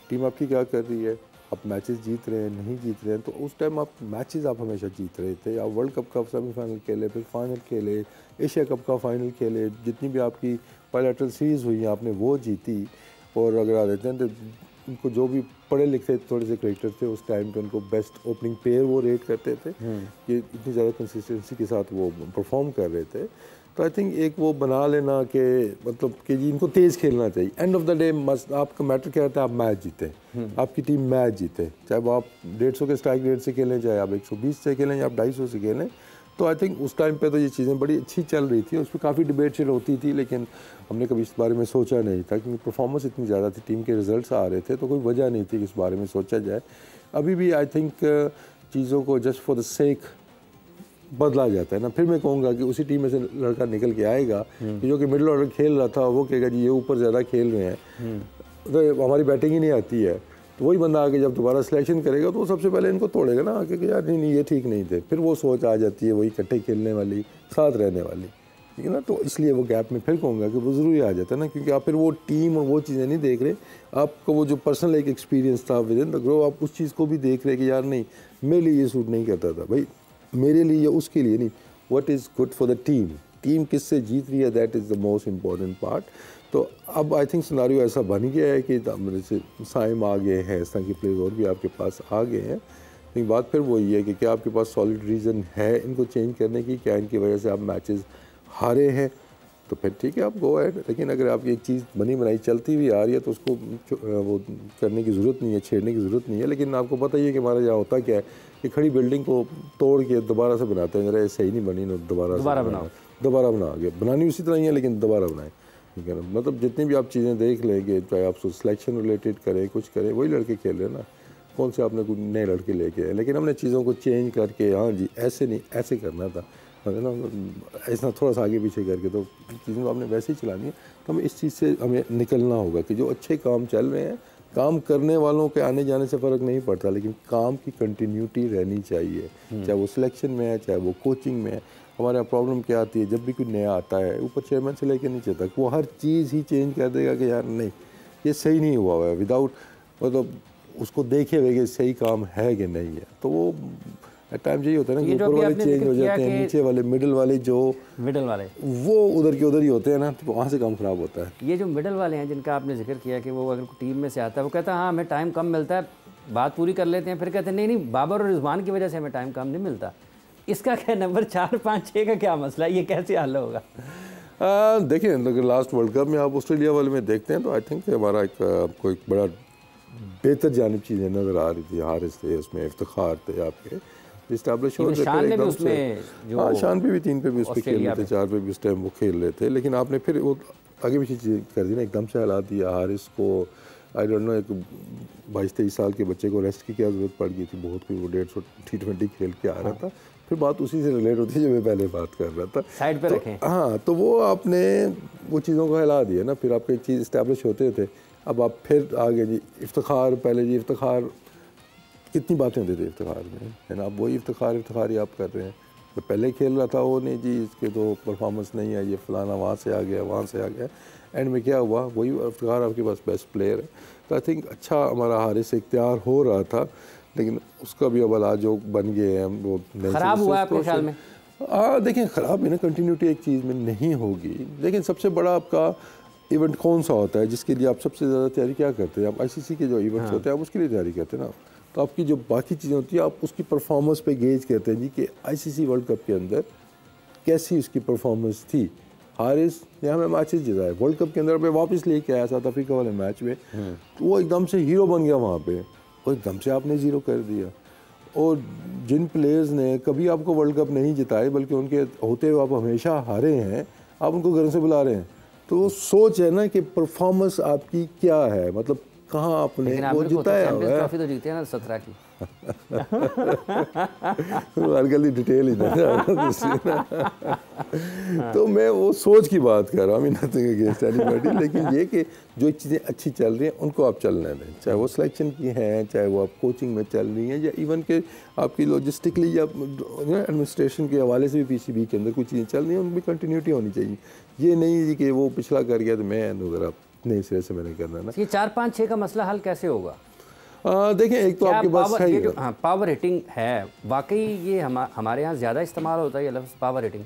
टीम आपकी क्या कर रही है, आप मैचेस जीत रहे हैं, नहीं जीत रहे हैं, तो उस टाइम आप मैचेस आप हमेशा जीत रहे थे। आप वर्ल्ड कप का सेमीफाइनल खेले, फिर फाइनल खेले, एशिया कप का फाइनल खेले, जितनी भी आपकी बायलैटरल सीरीज़ हुई हैं आपने वो जीती। और अगर आ देते हैं तो उनको जो भी पढ़े लिखे थोड़े से क्रिकेटर थे उस टाइम पे, उनको बेस्ट ओपनिंग पेयर वो रेट करते थे कि इतनी ज़्यादा कंसिस्टेंसी के साथ वो परफॉर्म कर रहे थे। तो आई थिंक एक वो बना लेना कि मतलब कि जी इनको तेज़ खेलना चाहिए। End of the day must आपका मैटर क्या रहता है, आप मैच जीते, आपकी टीम मैच जीते, चाहे वो आप 150 के स्ट्राइक रेट से खेलें, चाहे आप 120 से खेलें या आप 250 से खेलें। तो आई थिंक उस टाइम पे तो ये चीज़ें बड़ी अच्छी चल रही थी, उस पर काफ़ी डिबेट चल होती थी, लेकिन हमने कभी इस बारे में सोचा नहीं था क्योंकि परफॉर्मेंस इतनी ज़्यादा थी, टीम के रिजल्ट्स आ रहे थे, तो कोई वजह नहीं थी कि इस बारे में सोचा जाए। अभी भी आई थिंक चीज़ों को जस्ट फॉर द सेक बदला जाता है ना। फिर मैं कहूँगा कि उसी टीम में से लड़का निकल के आएगा कि जो कि मिडिल ऑर्डर खेल रहा था, वो कहेगा जी ये ऊपर ज़्यादा खेल रहे हैं, तो हमारी बैटिंग ही नहीं आती है, तो वही बंदा आके जब दोबारा सिलेक्शन करेगा तो वो सबसे पहले इनको तोड़ेगा ना आके कि यार नहीं ये ठीक नहीं थे, फिर वो सोच आ जाती है वही इकट्ठे खेलने वाली, साथ रहने वाली, ठीक है ना। तो इसलिए वो गैप में फिर कहूँगा कि वो ज़रूरी आ जाता है ना, क्योंकि आप फिर वो टीम और वो चीज़ें नहीं देख रहे, आपका वो जो पर्सनल एक एक्सपीरियंस था विद इन द ग्रुप, आप उस चीज़ को भी देख रहे कि यार नहीं मेरे लिए ये सूट नहीं करता था, भाई मेरे लिए या उसके लिए नहीं, what is good for the team, team किससे जीत रही है, that is the most important part. तो अब आई थिंक सिनारियो ऐसा बन गया है कि जैसे साइम आ गए हैं, इस तरह के प्लेयर और भी आपके पास आ गए हैं, लेकिन बात फिर वही है कि क्या आपके पास सॉलिड रीज़न है इनको चेंज करने की, क्या इनकी वजह से आप मैचेस हारे हैं, तो फिर ठीक है आप गो एड। लेकिन अगर आपकी एक चीज़ बनी बनाई चलती हुई आ रही है तो उसको वो करने की ज़रूरत नहीं है, छेड़ने की ज़रूरत नहीं है। लेकिन आपको पता ही है कि हमारा यहाँ होता क्या है कि खड़ी बिल्डिंग को तोड़ के दोबारा से बनाते हैं, जरा सही नहीं बनी ना दोबारा बना के बनानी उसी तरह ही है लेकिन दोबारा बनाएं, ठीक है ना। मतलब जितनी भी आप चीज़ें देख लेंगे, चाहे आप सिलेक्शन रिलेटेड करें कुछ करें, वही लड़के खेल रहे हैं ना, कौन से आपने कुछ नए लड़के लेके आए, लेकिन हमने चीज़ों को चेंज करके हाँ जी ऐसे नहीं ऐसे करना था, है ना, ऐसा थोड़ा सा आगे पीछे करके तो चीज़ें तो आपने वैसे ही चलानी है। तो हमें इस चीज़ से हमें निकलना होगा कि जो अच्छे काम चल रहे हैं, काम करने वालों के आने जाने से फ़र्क नहीं पड़ता, लेकिन काम की कंटिन्यूटी रहनी चाहिए, चाहे वो सिलेक्शन में है चाहे वो कोचिंग में है। हमारे यहाँ प्रॉब्लम क्या आती है, जब भी कोई नया आता है ऊपर चेयरमैन से लेकर नीचे तक वो हर चीज़ ही चेंज कर देगा कि यार नहीं ये सही नहीं हुआ है, विदाउट मतलब उसको देखे हुए कि सही काम है कि नहीं है। तो वो टाइम यही होता है ना कि ऊपर वाले चेंज हो जाते हैं, नीचे वाले मिडिल वाले वो उधर के उधर ही होते हैं ना, तो वहाँ से काम ख़राब होता है। ये जो मिडिल वाले हैं जिनका आपने जिक्र किया कि वो अगर टीम में से आता है वो कहता है हाँ हमें टाइम कम मिलता है, बात पूरी कर लेते हैं, फिर कहते हैं नहीं बाबर और रिजवान की वजह से हमें टाइम कम नहीं मिलता। इसका क्या नंबर 4, 5, 6 का क्या मसला है, ये कैसे हल होगा? देखिए अगर लास्ट वर्ल्ड कप में आप ऑस्ट्रेलिया वाले में देखते हैं तो आई थिंक हमारा आपको एक बड़ा बेहतर जानिब चीज़ें नज़र आ रही थी, हारिस थे उसमें, इफ्तिखार थे आपके इस्टेब्लिश हो शान पे भी 3 पे भी उस पर खेल रहे थे, 4 पे भी उस टाइम वो खेल रहे थे, लेकिन आपने फिर वो आगे पीछे चीज़ कर दी ना, एकदम से हिला दिया हारिस को। आई डोंट नो एक 22-23 साल के बच्चे को रेस्ट की क्या ज़रूरत पड़ गई थी, बहुत कोई वो 150 T20 खेल के आ रहा था। फिर बात उसी से रिलेट होती है जो मैं पहले बात कर रहा था, साइड पे रखें। हाँ तो वो आपने वो चीज़ों को हिला दिया ना, फिर आपके एक चीज़ इस्टेब्लिश होते थे। अब आप फिर आगे जी इफ्तिखार, पहले जी इफ्तिखार कितनी बातें होती थी इफ्तिखार में, है ना, अब वही इफ्तिखार ही आप कर रहे हैं। तो पहले खेल रहा था वो नहीं जी इसके तो परफॉर्मेंस नहीं है, ये फलाना वहाँ से आ गया, एंड में क्या हुआ, वही इफ्तिखार आपके पास बेस्ट प्लेयर है। तो आई थिंक अच्छा हमारा हारिस इख्तियार हो रहा था, लेकिन उसका भी अब इलाज जो बन गए हैं वो ख़राब हुआ आपके ख्याल में? देखिए ख़राब है ना, कंटिन्यूटी एक चीज़ में नहीं होगी, लेकिन सबसे बड़ा आपका इवेंट कौन सा होता है जिसके लिए आप सबसे ज़्यादा तैयारी क्या करते हैं? आप ICC के जो इवेंट्स होते हैं आप उसके लिए तैयारी करते हैं ना, तो आपकी जो बाकी चीज़ें होती हैं आप उसकी परफॉर्मेंस पे गेज करते हैं जी कि ICC वर्ल्ड कप के अंदर कैसी उसकी परफॉर्मेंस थी। हारिस ने हमें मैचेस जिताए, वर्ल्ड कप के अंदर पे वापस लेके आया साउथ अफ्रीका वाले मैच में, तो वो एकदम से हीरो बन गया वहाँ पे, और एकदम से आपने ज़ीरो कर दिया। और जिन प्लेयर्स ने कभी आपको वर्ल्ड कप नहीं जिताए बल्कि उनके होते हुए आप हमेशा हारे हैं, आप उनको घर से बुला रहे हैं, तो वो सोच है ना कि परफॉर्मेंस आपकी क्या है, मतलब कहाँ आपने वो जिताया हुआ है। ट्रॉफी तो जीते हैं ना 17 की। गली डिटेल ही तो मैं वो सोच की बात कर रहा हूँ, नथिंग अगेंस्ट एनीबॉडी, लेकिन ये कि जो चीज़ें अच्छी चल रही हैं उनको आप चलने दें, चाहे वो सिलेक्शन की हैं, चाहे वो आप कोचिंग में चल रही हैं, या इवन के आपकी लॉजिस्टिकली या एडमिनिस्ट्रेशन के हवाले से भी PCB के अंदर कुछ चीज़ें चल रही हैं, उनकी कंटिन्यूटी होनी चाहिए। ये नहीं कि वो पिछला कर गया तो मैं ज़रा नई सिरे से मैंने करना ना। ये 4, 5, 6 का मसला हल कैसे होगा? देखें एक तो आपके पास सही जो पावर हिटिंग है, वाकई ये हमारे यहाँ ज़्यादा इस्तेमाल होता है ये लफ्ज़ पावर हिटिंग?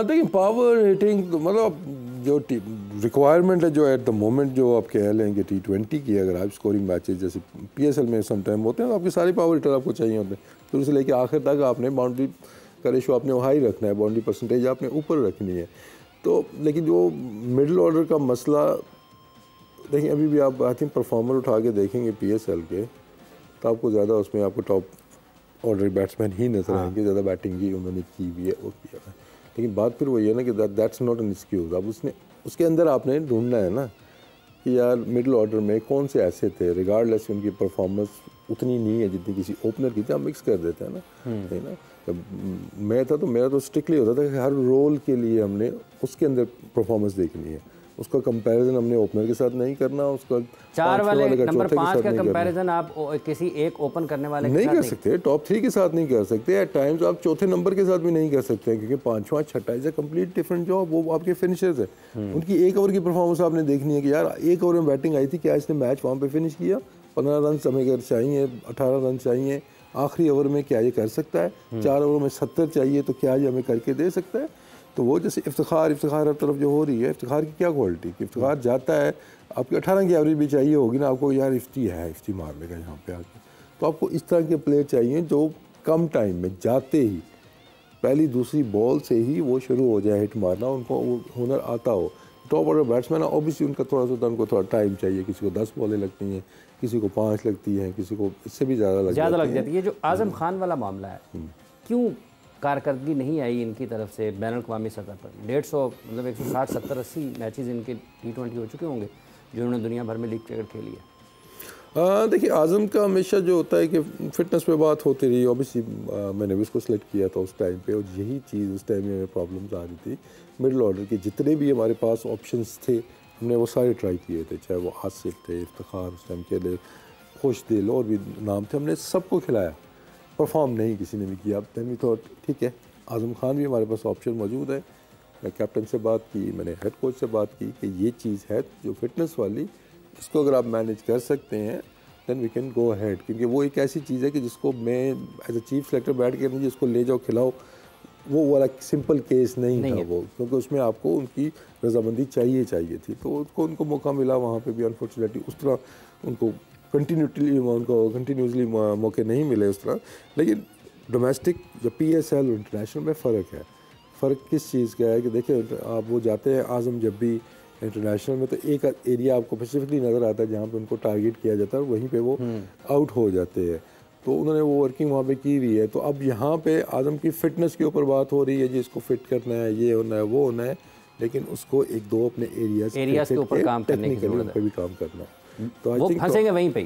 देखिए पावर हिटिंग तो मतलब जो रिक्वायरमेंट है जो एट द मोमेंट जो आप कह लेंगे T20 की, अगर आप स्कोरिंग मैचेस जैसे PSL में समटाइम होते हैं तो आपके सारे पावर हिटर आपको चाहिए होते हैं, शुरू से लेकर आखिर तक आपने बाउंड्री का रेशो आपने हाई रखना है, बाउंड्री परसेंटेज आपने ऊपर रखनी है। तो लेकिन जो मिडिल ऑर्डर का मसला, देखिए अभी भी आप आई थिंक परफॉर्मर उठा के देखेंगे PSL के तो आपको ज़्यादा उसमें आपको टॉप ऑर्डर बैट्समैन ही नजर आएंगे, ज़्यादा बैटिंग ही उन्होंने की भी है और किया है। लेकिन बात फिर वही है ना कि दैट्स नॉट एन एक्सक्यूज़। अब उसके अंदर आपने ढूंढना है ना कि यार मिडिल ऑर्डर में कौन से ऐसे थे, रिगार्डलेस उनकी परफॉर्मेंस उतनी नहीं है जितनी किसी ओपनर की थी, हम मिक्स कर देते हैं ना, है ना। जब मैं था तो मेरा तो स्ट्रिक्टली होता था कि हर रोल के लिए हमने उसके अंदर परफॉर्मेंस देखनी है, उसका कंपैरिजन हमने ओपनर के साथ नहीं करना, उसका 4 वाले नंबर 5 का कंपैरिजन आप किसी एक ओपन करने वाले नहीं कर सकते, टॉप 3 के साथ नहीं कर सकते, एट टाइम्स आप चौथे नंबर के साथ भी नहीं कर सकते हैं, क्योंकि 5वां 6ठा is a complete different job. वो आपके फिनिशर्स है, उनकी 1 ओवर की परफॉर्मेंस आपने देखनी है कि यार 1 ओवर में बैटिंग आई थी, क्या इसने मैच वहाँ पे फिनिश किया, 15 रन हमें अगर चाहिए, 18 रन चाहिए आखिरी ओवर में, क्या ये कर सकता है, 4 ओवर में 70 चाहिए तो क्या ये हमें करके दे सकता है। तो वो जैसे इफ्तिखार हर तरफ जो हो रही है, इफ्तिखार की क्या क्वालिटी, इफ्तिखार जाता है आपकी 18 की एवरेज भी चाहिए होगी ना आपको, यार इफ्ती मार लेगा यहाँ पे आके, तो आपको इस तरह के प्लेयर चाहिए जो कम टाइम में जाते ही पहली दूसरी बॉल से ही वो शुरू हो जाए हिट मारना, उनको वो हुनर आता हो। टॉप ऑर्डर बैट्समैन ऑब्वियसली उनका उनको थोड़ा टाइम चाहिए, किसी को 10 बॉलें लगती हैं, किसी को 5 लगती हैं, किसी को इससे भी ज़्यादा लग जाती है। जो आज़म खान वाला मामला है, क्यों कारकर्दगी नहीं आई इनकी तरफ से बैनुल-अक़वामी सतह पर? 150 मतलब 160 70 80 मैचेस इनके T20 हो चुके होंगे जो उन्होंने दुनिया भर में लीग क्रिकेट खेली है। देखिए आज़म का हमेशा जो होता है कि फ़िटनेस पे बात होती रही, ऑब्वियसली मैंने भी उसको सेलेक्ट किया था उस टाइम पे, और यही चीज़ उस टाइम में प्रॉब्लम्स आ रही थी। मिडिल ऑर्डर के जितने भी हमारे पास ऑप्शंस थे हमने वो सारे ट्राई किए थे, चाहे वो आसिफ थे, इफ्तिखार उस टाइम के लिए, खुशदिल और भी नाम थे, हमने सबको खिलाया, परफॉर्म नहीं किसी ने भी किया। अब देन भी तो ठीक है, आज़म खान भी हमारे पास ऑप्शन मौजूद है। मैं कैप्टन से बात की, मैंने हेड कोच से बात की कि ये चीज़ है जो फिटनेस वाली, इसको अगर आप मैनेज कर सकते हैं then we can go ahead, क्योंकि वो एक ऐसी चीज़ है कि जिसको मैं एज अ चीफ सेलेक्टर बैठ के नहीं जिसको ले जाओ खिलाओ, वो वाला सिंपल केस नहीं था वो, क्योंकि उसमें आपको उनकी रजामंदी चाहिए थी, तो उनको मौका मिला वहाँ पे भी। अनफॉर्चुनेटली उस तरह उनको कंटिन्यूसली मौके नहीं मिले उस तरह। लेकिन डोमेस्टिक या PSL और इंटरनेशनल में फ़र्क है। फ़र्क किस चीज़ का है कि देखिए आप वो जाते हैं आज़म जब भी इंटरनेशनल में, तो एक एरिया आपको स्पेसिफिकली नज़र आता है जहाँ पे उनको टारगेट किया जाता है और वहीं पे वो आउट हो जाते हैं, तो उन्होंने वो वर्किंग वहाँ पे की हुई है। तो अब यहाँ पे आज़म की फ़िटनेस के ऊपर बात हो रही है जी, इसको फिट करना है, ये होना है, वो होना है, लेकिन उसको 1-2 अपने एरियाज़ के ऊपर काम करने की ज़रूरत है, उन पर भी काम करना है। तो वो फंसेंगे वहीं पे,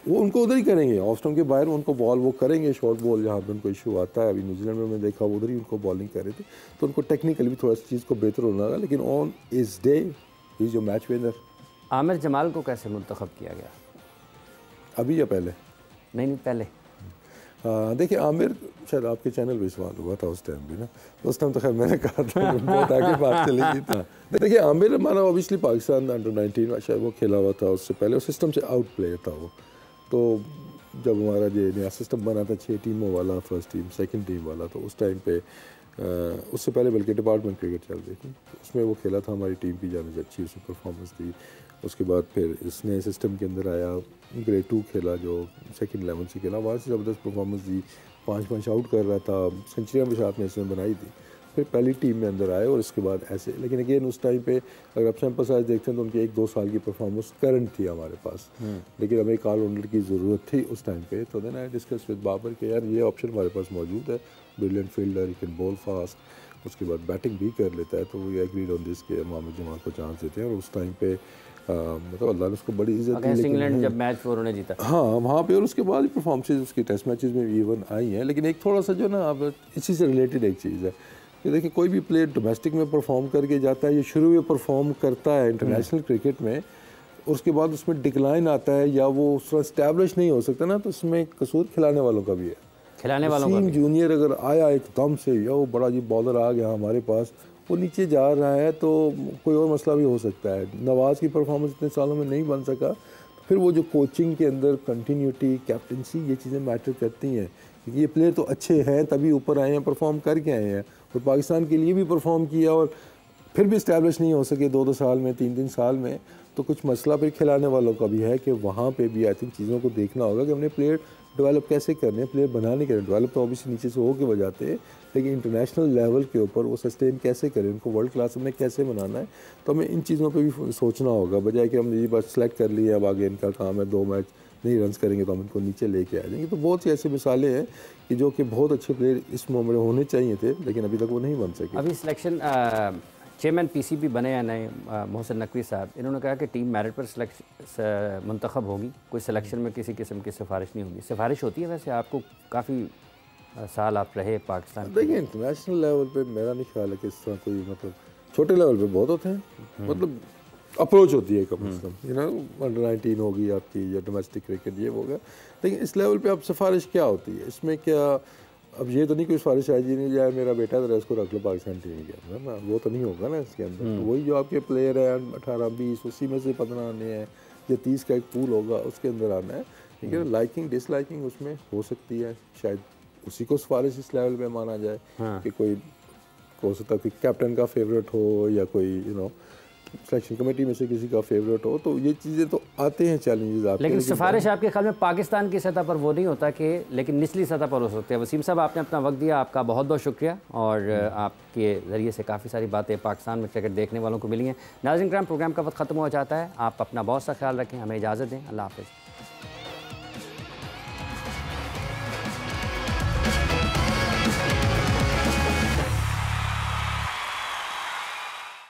वो उनको उधर ही करेंगे, ऑफ स्टंप के बाहर उनको बॉल वो करेंगे, शॉर्ट बॉल जहाँ पे उनको इशू आता है। अभी न्यूजीलैंड में मैं देखा उधर ही उनको बॉलिंग कर रहे थे, तो उनको टेक्निकली भी थोड़ा सी चीज़ को बेहतर होना होगा, लेकिन ऑन इस day he is your match winner. Aamir Jamal को कैसे मुंतखब किया गया, अभी या पहले? नहीं पहले। देखिए आमिर शायद आपके चैनल पे सवाल हुआ था उस टाइम भी ना, तो उस टाइम तो खैर मैंने कहा था बहुत आगे बात चली गई था। देखिए आमिर हमारा ऑब्वियसली पाकिस्तान अंडर 19 शायद वो खेला हुआ था, उससे पहले उस सिस्टम से आउट प्लेयर था वो। तो जब हमारा ये नया सिस्टम बना था 6 टीमों वाला, फर्स्ट टीम सेकंड टीम वाला, तो उस टाइम पे उससे पहले बल्कि डिपार्टमेंट क्रिकेट चल रही थी, उसमें वो खेला था, हमारी टीम की जाने से अच्छी उसकी परफॉर्मेंस थी। उसके बाद फिर इस नए सिस्टम के अंदर आया, ग्रेड 2 खेला जो सेकंड 11 से खेला, वहाँ से ज़बरदस्त परफॉर्मेंस दी, 5 आउट कर रहा था, सेंचुरियाँ भी साथ में इसने बनाई थी, फिर पहली टीम में अंदर आए और इसके बाद ऐसे। लेकिन अगेन उस टाइम पे अगर आप सैम्पल साइज देखते हैं तो उनकी 1-2 साल की परफॉर्मेंस करंट थी हमारे पास, लेकिन हमें एक ऑलराउंडर की ज़रूरत थी उस टाइम पे। तो then I discuss with Babar कि यार ये ऑप्शन हमारे पास मौजूद है, brilliant fielder, he can bowl fast, उसके बाद बैटिंग भी कर लेता है, तो वो एग्रीड ऑन दिस के मोहम्मद जमाल को चांस देते हैं। और उस टाइम पे मतलब अल्लाह ने उसको बड़ी इज्जत दी, इंग्लैंड जब मैच उन्होंने जीता, हाँ वहाँ पे, और उसके बाद ही परफॉर्मेंसेज उसकी टेस्ट मैचेस में भी इवन आई हैं। लेकिन एक थोड़ा सा जो ना अब इसी से रिलेटेड एक चीज़ है कि देखिए कोई भी प्लेयर डोमेस्टिक में परफॉर्म करके जाता है, ये शुरू में परफॉर्म करता है इंटरनेशनल क्रिकेट में, उसके बाद उसमें डिक्लाइन आता है या वो उस तरह स्टैब्लिश नहीं हो सकता ना, तो उसमें कसूर खिलाने वालों का भी है। खिलाने वालों का भी। जूनियर अगर आया एकदम से, या वो बड़ा जी बॉलर आ गया हमारे पास, वो नीचे जा रहा है, तो कोई और मसला भी हो सकता है। नवाज़ की परफॉर्मेंस इतने सालों में नहीं बन सका, फिर वो जो कोचिंग के अंदर कंटिन्यूटी, कैप्टनसी, ये चीज़ें मैटर करती हैं, क्योंकि ये प्लेयर तो अच्छे हैं तभी ऊपर आए हैं, परफॉर्म करके आए हैं, और पाकिस्तान के लिए भी परफॉर्म किया और फिर भी इस्टेब्लिश नहीं हो सके 2-2 साल में, 3-3 साल में, तो कुछ मसला फिर खिलाने वालों का भी है कि वहाँ पे भी आई थिंक चीज़ों को देखना होगा कि हमने प्लेयर डेवलप कैसे करने हैं, प्लेयर बनाने के डेवलप तो ऑब्वियसली नीचे से हो के बजाते हैं, लेकिन इंटरनेशनल लेवल के ऊपर वो सस्टेन कैसे करें, उनको वर्ल्ड क्लास में कैसे बनाना है, तो हमें इन चीज़ों पे भी सोचना होगा, बजाय कि हमने ये बस सेलेक्ट कर लिया, अब आगे इनका काम है 2 मैच नहीं रन करेंगे तो हम इनको नीचे लेके आ जाएंगे। तो बहुत सी ऐसी मिसालें हैं कि जो कि बहुत अच्छे प्लेयर इस मोमेंट में होने चाहिए थे, लेकिन अभी तक वो नहीं बन सके। अभी सिलेक्शन चेयरमैन PCB बने हैं नए मोहसिन नकवी साहब, इन्होंने कहा कि टीम मेरिट पर मुंतखब होगी, कोई सिलेक्शन में किसी किस्म की सिफारिश नहीं होगी। सिफारिश होती है वैसे, आपको काफ़ी साल आप रहे पाकिस्तान। देखिए इंटरनेशनल लेवल पे मेरा नहीं ख्याल है कि इस तरह कोई, मतलब छोटे लेवल पे बहुत होते हैं, मतलब अप्रोच होती है कम से कम, यू नो अंडर 19 होगी आपकी या डोमेस्टिक क्रिकेट ये होगा। लेकिन इस लेवल पे अब सिफारिश क्या होती है इसमें, क्या अब ये तो नहीं कोई सिफारिश आई जी नहीं जाए मेरा बेटा जरा इसको रख लो पाकिस्तान टीम के अंदर ना, वो तो नहीं होगा ना इसके अंदर। तो वही जो आपके प्लेयर हैं 18-20 उसी में से 15 आने हैं या 30 का एक पूल होगा उसके अंदर आना है, ठीक है। लाइकिंग डिसलाइकिंग उसमें हो सकती है, शायद उसी को सिफारिश इस लेवल पे माना जाए कि कोई हो सकता है कि कैप्टन का फेवरेट हो या कोई यू नो सिलेक्शन कमेटी में से किसी का फेवरेट हो, तो ये चीज़ें तो आते हैं चैलेंजेस आपके। लेकिन सिफारिश आपके ख्याल में पाकिस्तान की सतह पर वो नहीं होता कि, लेकिन निचली सतह पर हो सकते हैं। वसीम साहब आपने अपना वक्त दिया, आपका बहुत बहुत शुक्रिया, और आपके ज़रिए से काफ़ी सारी बातें पाकिस्तान में क्रिकेट देखने वालों को मिली हैं। नाज़रीन किराम, प्रोग्राम का वक्त ख़त्म हो जाता है। आप अपना बहुत सा ख्याल रखें, हमें इजाज़त दें। अल्लाह हाफ़िज़।